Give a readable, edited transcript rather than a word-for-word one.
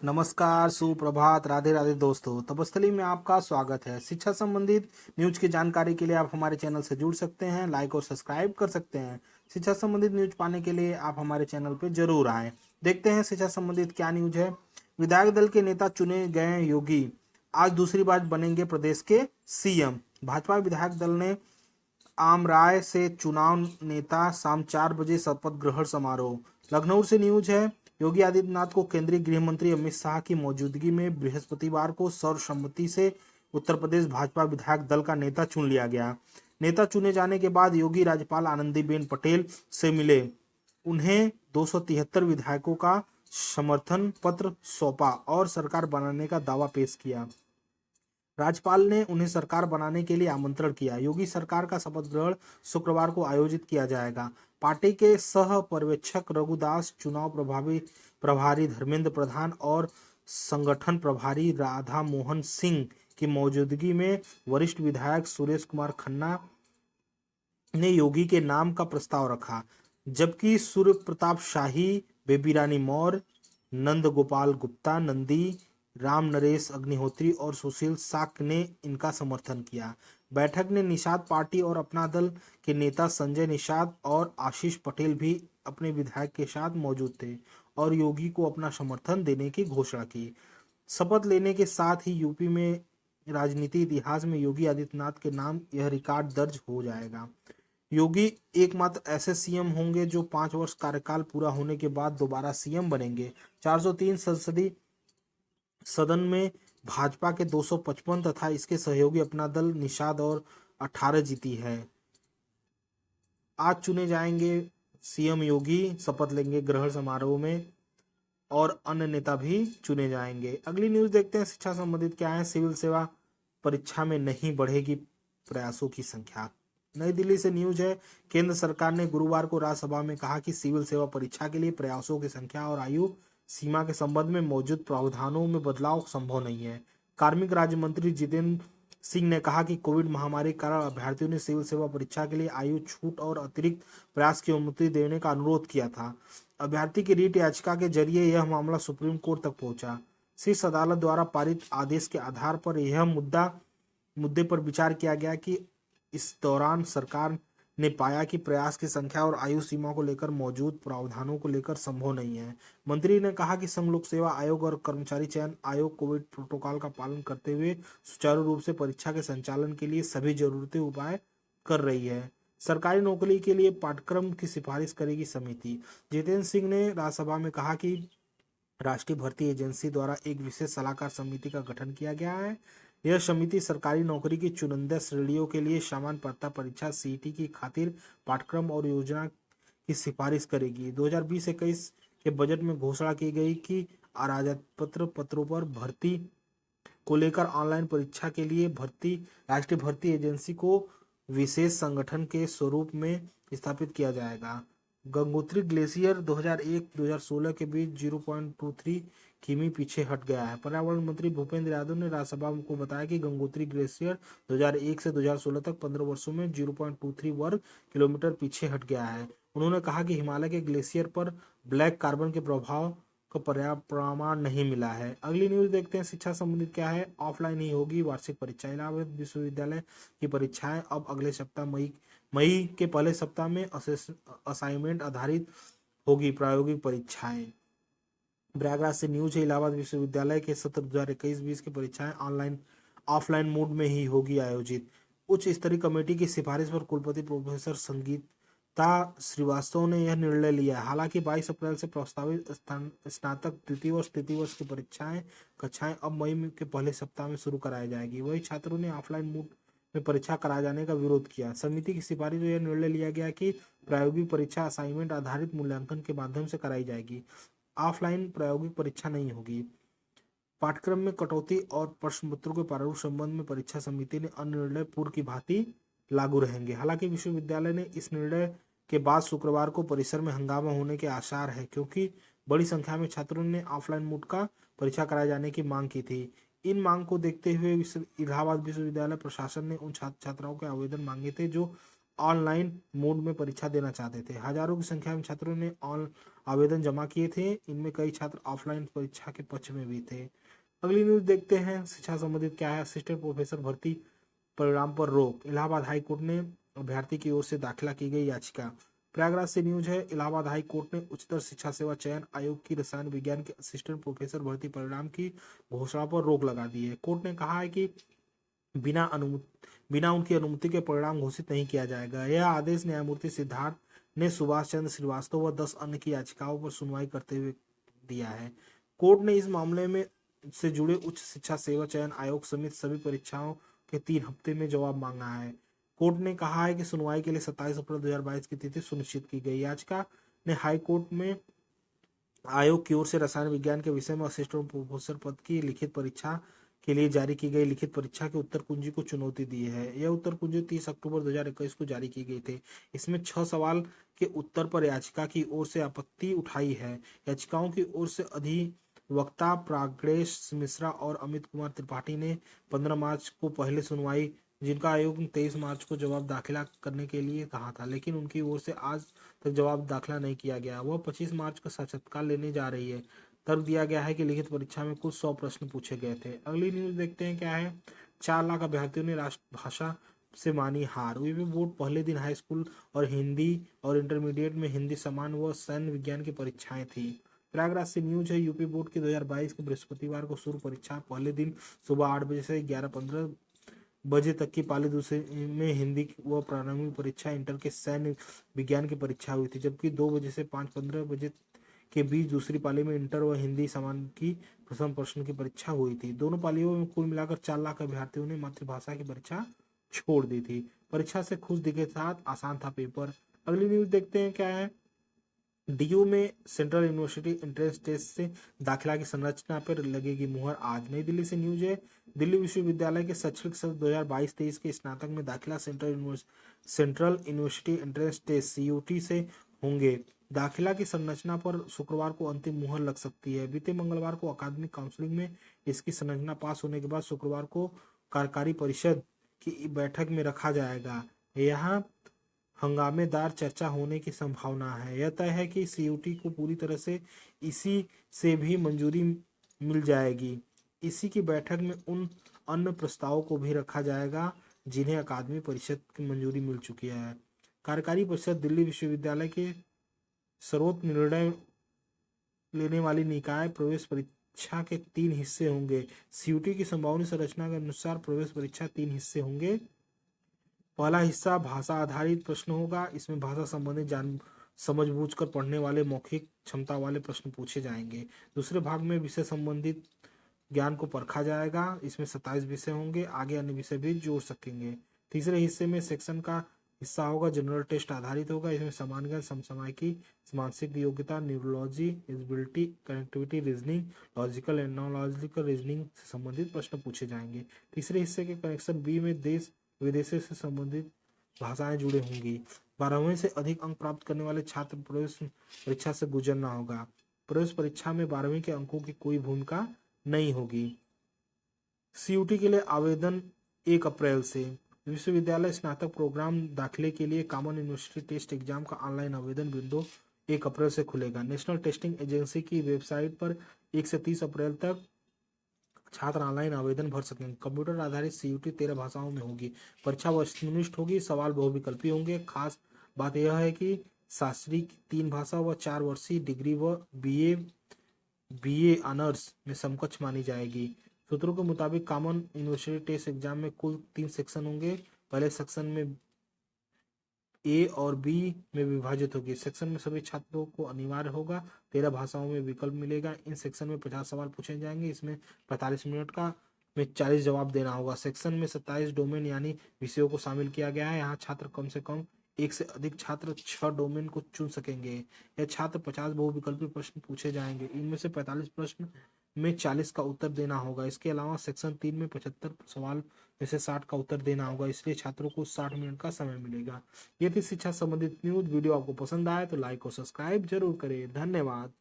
नमस्कार, सुप्रभात, राधे राधे दोस्तों। तपस्थली में आपका स्वागत है। शिक्षा संबंधित न्यूज की जानकारी के लिए आप हमारे चैनल से जुड़ सकते हैं, लाइक और सब्सक्राइब कर सकते हैं। शिक्षा संबंधित न्यूज पाने के लिए आप हमारे चैनल पर जरूर आएं। देखते हैं शिक्षा संबंधित क्या न्यूज है। विधायक दल के नेता चुने गए योगी आज दूसरी बार बनेंगे प्रदेश के सीएम। भाजपा विधायक दल ने आमराय से चुनाव नेता शाम 4 बजे शपथ ग्रहण समारोह। लखनऊ से न्यूज है। योगी आदित्यनाथ को केंद्रीय गृह मंत्री अमित शाह की मौजूदगी में बृहस्पतिवार को सर्वसम्मति से उत्तर प्रदेश भाजपा विधायक दल का नेता चुन लिया गया। नेता चुने जाने के बाद योगी राज्यपाल आनंदीबेन पटेल से मिले। उन्हें 273 विधायकों का समर्थन पत्र सौंपा और सरकार बनाने का दावा पेश किया। राज्यपाल ने उन्हें सरकार बनाने के लिए आमंत्रण किया। योगी सरकार का शपथ ग्रहण शुक्रवार को आयोजित किया जाएगा। पार्टी के सह पर्यवेक्षक रघुदास, चुनाव प्रभारी धर्मेंद्र प्रधान और संगठन प्रभारी राधा मोहन सिंह की मौजूदगी में वरिष्ठ विधायक सुरेश कुमार खन्ना ने योगी के नाम का प्रस्ताव रखा, जबकि सूर्य प्रताप शाही, बेबी रानी मौर्य, नंद गोपाल गुप्ता नंदी, राम नरेश अग्निहोत्री और सुशील साक ने इनका समर्थन किया। बैठक में निषाद पार्टी और अपना दल के नेता संजय निषाद और आशीष पटेल भी अपने विधायक के साथ मौजूद थे और योगी को अपना समर्थन देने की घोषणा की। शपथ लेने के साथ ही यूपी में राजनीति इतिहास में योगी आदित्यनाथ के नाम यह रिकॉर्ड दर्ज हो जाएगा। योगी एकमात्र ऐसे सीएम होंगे जो 5 वर्ष कार्यकाल पूरा होने के बाद दोबारा सीएम बनेंगे। 403 संसदीय सदन में भाजपा के 255 तथा इसके सहयोगी अपना दल निषाद और 18 जीती है। आज चुने जाएंगे सीएम योगी, शपथ लेंगे ग्रहण समारोह में और अन्य नेता भी चुने जाएंगे। अगली न्यूज देखते हैं शिक्षा संबंधित क्या है। सिविल सेवा परीक्षा में नहीं बढ़ेगी प्रयासों की संख्या। नई दिल्ली से न्यूज है। केंद्र सरकार ने गुरुवार को राज्यसभा में कहा कि सिविल सेवा परीक्षा के लिए प्रयासों की संख्या और आयु सीमा के संबंध में मौजूद प्रावधानों में बदलाव संभव नहीं है। कार्मिक राज्य मंत्री जितेंद्र सिंह ने कहा कि कोविड महामारी के कारण अभ्यर्थियों ने सिविल सेवा परीक्षा के लिए आयु छूट और अतिरिक्त प्रयास की अनुमति देने का अनुरोध किया था। अभ्यर्थी की रीट याचिका के जरिए यह मामला सुप्रीम कोर्ट तक पहुंचा। शीर्ष अदालत द्वारा पारित आदेश के आधार पर यह मुद्दे पर विचार किया गया कि इस दौरान सरकार ने पाया कि प्रयास की संख्या और आयु सीमा को लेकर मौजूद प्रावधानों को लेकर संभव नहीं है। मंत्री ने कहा कि संघ लोक सेवा आयोग और कर्मचारी चयन आयोग कोविड प्रोटोकॉल का पालन करते हुए सुचारू रूप से परीक्षा के संचालन के लिए सभी जरूरती उपाय कर रही है। सरकारी नौकरी के लिए पाठ्यक्रम की सिफारिश करेगी समिति। जितेंद्र सिंह ने राज्यसभा में कहा कि राष्ट्रीय भर्ती एजेंसी द्वारा एक विशेष सलाहकार समिति का गठन किया गया है। यह समिति सरकारी नौकरी की चुनिंदा श्रेणियों के लिए सामान्य पात्रता परीक्षा सीईटी की खातिर पाठ्यक्रम और योजना की सिफारिश करेगी। 2020-21 के बजट में घोषणा की गई कि अराजपत्र पत्रों पर भर्ती को लेकर ऑनलाइन परीक्षा के लिए राष्ट्रीय भर्ती एजेंसी को विशेष संगठन के स्वरूप में स्थापित किया जाएगा। गंगोत्री ग्लेशियर 2001-2016 के बीच 0.23 किमी पीछे हट गया है। पर्यावरण मंत्री भूपेंद्र यादव ने राज्यसभा को बताया कि गंगोत्री ग्लेशियर 2001 से 2016 तक 15 वर्षों में 0.23 वर्ग किलोमीटर पीछे हट गया है। उन्होंने कहा कि हिमालय के ग्लेशियर पर ब्लैक कार्बन के प्रभाव का पर्याप्त प्रमाण नहीं मिला है। अगली न्यूज देखते हैं शिक्षा संबंधित क्या है। ऑफलाइन ही होगी वार्षिक परीक्षा। इलाहाबाद विश्वविद्यालय की परीक्षाएं अब अगले सप्ताह मई के पहले सप्ताह में असाइनमेंट आधारित होगी प्रायोगिक परीक्षाएं। प्रयागराज से न्यूज है। इलाहाबाद विश्वविद्यालय के सत्र 2021-20 की परीक्षाएं ऑफलाइन मोड में ही होगी आयोजित। उच्च स्तरीय कमेटी की सिफारिश पर कुलपति प्रोफेसर संगीता श्रीवास्तव ने यह निर्णय लिया। हालांकि 22 अप्रैल से प्रस्तावित स्नातक तृतीय वर्ष की कक्षाएं अब मई के पहले सप्ताह में शुरू कराई जाएगी। वही छात्रों ने ऑफलाइन मोड में परीक्षा कराए जाने का विरोध किया। समिति की सिफारिश में यह निर्णय लिया गया कि प्रायोगिक परीक्षा असाइनमेंट आधारित मूल्यांकन के माध्यम से कराई जाएगी। ऑफलाइन प्रायोगिक परीक्षा नहीं होगी। पाठ्यक्रम में कटौती और प्रश्न पत्रों के प्रारूप संबंध में परीक्षा समिति ने अन्य निर्णय पूर्व की भांति लागू रहेंगे। हालांकि विश्वविद्यालय ने इस निर्णय के बाद शुक्रवार को परिसर में हंगामा होने के आसार है, क्योंकि बड़ी संख्या में छात्रों ने ऑफलाइन मोड का परीक्षा कराए जाने की मांग की थी। इन मांग को देखते हुए इलाहाबाद विश्वविद्यालय प्रशासन ने उन छात्र छात्राओं के आवेदन मांगे थे जो ऑनलाइन मोड में परीक्षा देना चाहते थे। हजारों की संख्या में छात्रों ने आवेदन जमा किए थे। इनमें कई छात्र ऑफलाइन परीक्षा के पक्ष में भी थे। अगली न्यूज देखते हैं शिक्षा संबंधित क्या है। असिस्टेंट प्रोफेसर भर्ती परिणाम पर रोक। इलाहाबाद हाई कोर्ट ने अभ्यर्थी की ओर से दाखिला की गई याचिका। प्रयागराज से न्यूज है। इलाहाबाद हाई कोर्ट ने उच्चतर शिक्षा सेवा चयन आयोग की रसायन विज्ञान के असिस्टेंट प्रोफेसर भर्ती परिणाम की घोषणा पर रोक लगा दी है। कोर्ट ने कहा है कि बिना उनकी अनुमति के परिणाम घोषित नहीं किया जाएगा। यह आदेश न्यायमूर्ति सिद्धार्थ ने सुभाष चंद्र श्रीवास्तव व 10 अन्य की याचिकाओं पर सुनवाई करते हुए दिया है। कोर्ट ने इस मामले में से जुड़े उच्च शिक्षा सेवा चयन आयोग समेत सभी परीक्षाओं के 3 हफ्ते में जवाब मांगा है। कोर्ट ने कहा है कि सुनवाई के लिए 27 अप्रैल 2022 की तिथि सुनिश्चित की गई। याचिका ने हाई कोर्ट में आयोग की ओर से रसायन विज्ञान के विषय में असिस्टेंट प्रोफेसर पद की लिखित परीक्षा के लिए जारी की गई लिखित परीक्षा के उत्तर कुंजी को चुनौती दी है। यह उत्तर कुंजी 30 अक्टूबर 2021 को जारी की गई थी। इसमें 6 सवाल के उत्तर पर याचिका की ओर से आपत्ति उठाई है। याचिकाओं की ओर से अधिवक्ता प्राग्रेश मिश्रा और अमित कुमार त्रिपाठी ने 15 मार्च को पहले सुनवाई, जिनका आयोग ने 23 मार्च को जवाब दाखिला करने के लिए कहा था, लेकिन उनकी ओर से आज तक जवाब दाखिला नहीं किया गया। वह 25 मार्च का साक्षात्कार लेने जा रही है। तर्क दिया गया है कि लिखित परीक्षा में कुल 100 प्रश्न पूछे गए थे। अगली न्यूज देखते हैं क्या है। 4 लाख अभ्यर्थियों ने राष्ट्रभाषा से मानी हार। यूपी बोर्ड पहले दिन हाई स्कूल और हिंदी और इंटरमीडिएट में हिंदी सामान्य व सैन्य विज्ञान की परीक्षाएं थी। प्रयागराज से न्यूज है। यूपी बोर्ड की 2022 के बृहस्पतिवार को शुरू परीक्षा पहले दिन सुबह 8 बजे से 11:15 बजे तक की पाली, दूसरे में हिंदी व प्रारंभिक परीक्षा इंटर के सैन्य विज्ञान की परीक्षा हुई थी, जबकि 2 बजे से 5:15 बजे के बीच दूसरी पाली में इंटर व हिंदी सामान्य की प्रथम प्रश्न की परीक्षा हुई थी। दोनों पालियों में कुल मिलाकर 4 लाख अभ्यर्थियों ने मातृभाषा की परीक्षा छोड़ दी थी। परीक्षा से खुश दिखे साथ आसान था पेपर। अगली न्यूज देखते हैं क्या है। डीयू में सेंट्रल यूनिवर्सिटी एंट्रेंस टेस्ट से दाखिला की संरचना पर लगेगी मुहर आज। नई दिल्ली से न्यूज है। दिल्ली विश्वविद्यालय के शैक्षणिक सत्र 2022-23 के स्नातक में दाखिला central university entrance test CUET से होंगे। दाखिला की संरचना पर शुक्रवार को अंतिम मुहर लग सकती है। बीते मंगलवार को अकादमिक काउंसिलिंग में इसकी संरचना पास होने के बाद शुक्रवार को कार्यकारी परिषद की बैठक में रखा जाएगा। यहाँ हंगामेदार चर्चा होने की संभावना है। यह तय है कि सीयूटी को पूरी तरह से इसी से भी मंजूरी मिल जाएगी। इसी की बैठक में उन अन्य प्रस्तावों को भी रखा जाएगा जिन्हें अकादमी परिषद की मंजूरी मिल चुकी है। कार्यकारी परिषद दिल्ली विश्वविद्यालय के सर्वोच्च निर्णय लेने वाली निकाय। प्रवेश परीक्षा के 3 हिस्से होंगे। सीयूटी की संभावनी संरचना के अनुसार प्रवेश परीक्षा 3 हिस्से होंगे। पहला हिस्सा भाषा आधारित प्रश्न होगा। इसमें भाषा संबंधी समझबूझकर पढ़ने वाले मौखिक क्षमता वाले प्रश्न पूछे जाएंगे। दूसरे भाग में विषय संबंधित ज्ञान को परखा जाएगा। इसमें 27 विषय होंगे, आगे अन्य विषय भी जोड़ सकेंगे। तीसरे हिस्से में सेक्शन का हिस्सा होगा, जनरल टेस्ट आधारित होगा। इसमें सामान्य ज्ञान, समसामयिकी, मानसिक योग्यता, neurology, eligibility, connectivity, reasoning, logical and non logical reasoning से संबंधित प्रश्न पूछे जाएंगे। तीसरे हिस्से के कनेक्शन बी में देश विदेशों से संबंधित भाषाएं जुड़े होंगी। 12वीं से अधिक अंक प्राप्त करने वाले छात्र प्रवेश परीक्षा से गुजरना होगा। प्रवेश परीक्षा में 12वीं के अंकों की कोई भूमिका नहीं होगी। सीयूटी के लिए आवेदन 1 अप्रैल से। विश्वविद्यालय स्नातक प्रोग्राम दाखिले के लिए कॉमन यूनिवर्सिटी टेस्ट एग्जाम का ऑनलाइन आवेदन विंडो 1 अप्रैल से खुलेगा। नेशनल टेस्टिंग एजेंसी की वेबसाइट पर 1 से 30 अप्रैल तक छात्र ऑनलाइन आवेदन भर सकेंगे। कंप्यूटर आधारित सीयूटी 13 भाषाओं में होगी। परीक्षा वस्तुनिष्ठ होगी। सवाल बहुविकल्पी होंगे। खास बात यह है कि शास्त्री की 3 भाषा व 4 वर्षीय डिग्री व बीए ऑनर्स में समकक्ष मानी जाएगी। सूत्रों के मुताबिक कॉमन यूनिवर्सिटी टेस्ट एग्जाम में कुल 3 सेक्शन होंगे। पहले सेक्शन में ए और बी में विभाजित होगी। सेक्शन में सभी छात्रों को अनिवार्य होगा। 13 भाषाओं में विकल्प मिलेगा। इन सेक्शन में 50 सवाल पूछे जाएंगे। इसमें 45 मिनट का में 40 जवाब देना होगा। सेक्शन में 27 डोमेन यानी विषयों को शामिल किया गया है। यहाँ छात्र कम से कम 1 से अधिक छात्र 6 डोमेन को चुन सकेंगे। यह छात्र 50 बहुविकल्पी प्रश्न पूछे जाएंगे। इनमें से 45 प्रश्न में 40 का उत्तर देना होगा। इसके अलावा सेक्शन 3 में 75 सवाल में से 60 का उत्तर देना होगा। इसलिए छात्रों को 60 मिनट का समय मिलेगा। ये थी शिक्षा संबंधित न्यूज। वीडियो आपको पसंद आए तो लाइक और सब्सक्राइब जरूर करें। धन्यवाद।